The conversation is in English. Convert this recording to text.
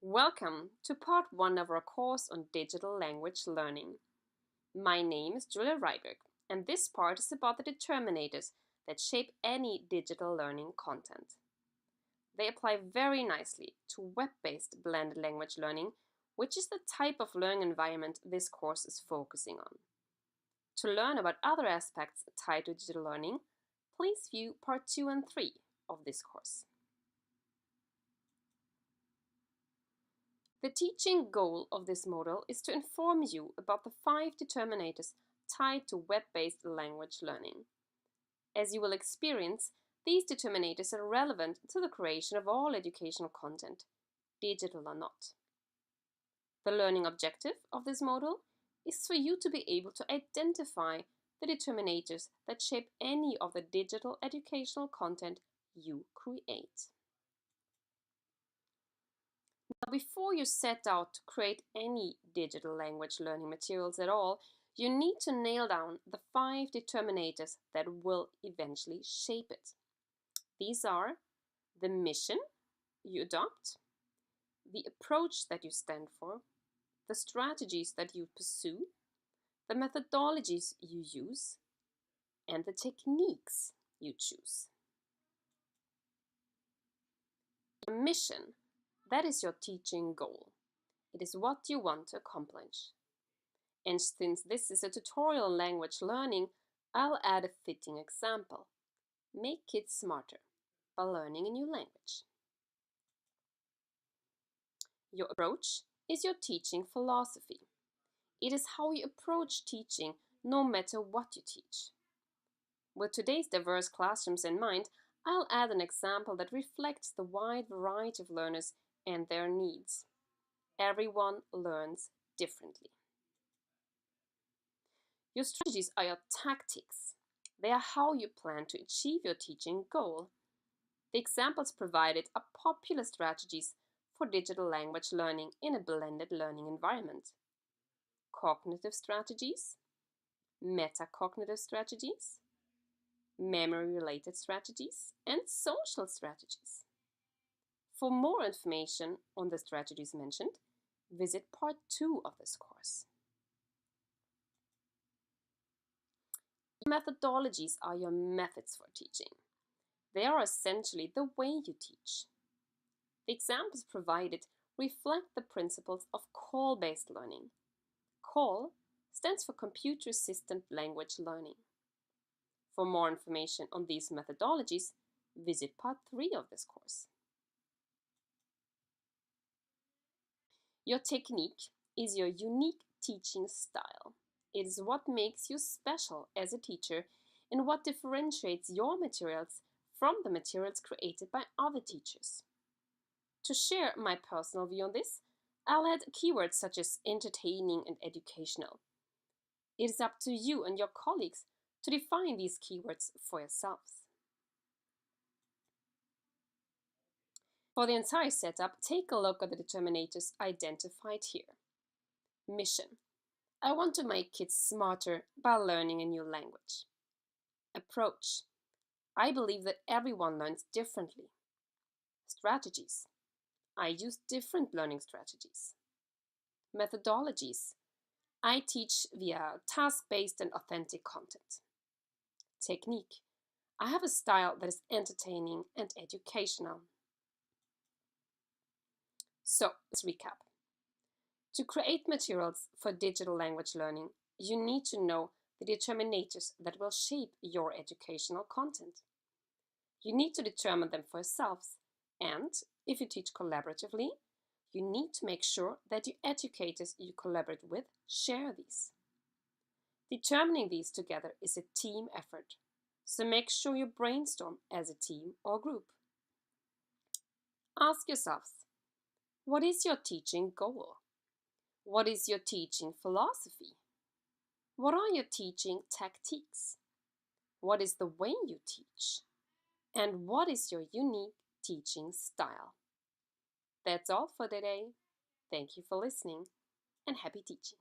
Welcome to part 1 of our course on digital language learning. My name is Julia Ryberg, and this part is about the determinators that shape any digital learning content. They apply very nicely to web-based blended language learning, which is the type of learning environment this course is focusing on. To learn about other aspects tied to digital learning, please view part 2 and 3 of this course. The teaching goal of this module is to inform you about the 5 determinators tied to web-based language learning. As you will experience, these determinators are relevant to the creation of all educational content, digital or not. The learning objective of this module is for you to be able to identify the determinators that shape any of the digital educational content you create. Now, before you set out to create any digital language learning materials at all, you need to nail down the 5 determinators that will eventually shape it. These are the mission you adopt, the approach that you stand for, the strategies that you pursue, the methodologies you use, and the techniques you choose. Your mission, that is your teaching goal. It is what you want to accomplish. And since this is a tutorial language learning, I'll add a fitting example. Make kids smarter by learning a new language. Your approach is your teaching philosophy. It is how you approach teaching no matter what you teach. With today's diverse classrooms in mind, I'll add an example that reflects the wide variety of learners and their needs. Everyone learns differently. Your strategies are your tactics. They are how you plan to achieve your teaching goal. The examples provided are popular strategies for digital language learning in a blended learning environment. Cognitive strategies, metacognitive strategies, memory-related strategies, and social strategies. For more information on the strategies mentioned, visit part 2 of this course. Methodologies are your methods for teaching. They are essentially the way you teach. The examples provided reflect the principles of call-based learning. CALL stands for Computer Assisted Language Learning. For more information on these methodologies, visit part 3 of this course. Your technique is your unique teaching style. It is what makes you special as a teacher and what differentiates your materials from the materials created by other teachers. To share my personal view on this, I'll add keywords such as entertaining and educational. It is up to you and your colleagues to define these keywords for yourselves. For the entire setup, take a look at the determinators identified here. Mission. I want to make kids smarter by learning a new language. Approach. I believe that everyone learns differently. Strategies. I use different learning strategies. Methodologies. I teach via task-based and authentic content. Technique. I have a style that is entertaining and educational. So, let's recap. To create materials for digital language learning, you need to know the determinators that will shape your educational content. You need to determine them for yourselves, and if you teach collaboratively, you need to make sure that the educators you collaborate with share these. Determining these together is a team effort, so make sure you brainstorm as a team or group. Ask yourselves, what is your teaching goal? What is your teaching philosophy? What are your teaching tactics? What is the way you teach? And what is your unique teaching style? That's all for today. Thank you for listening and happy teaching.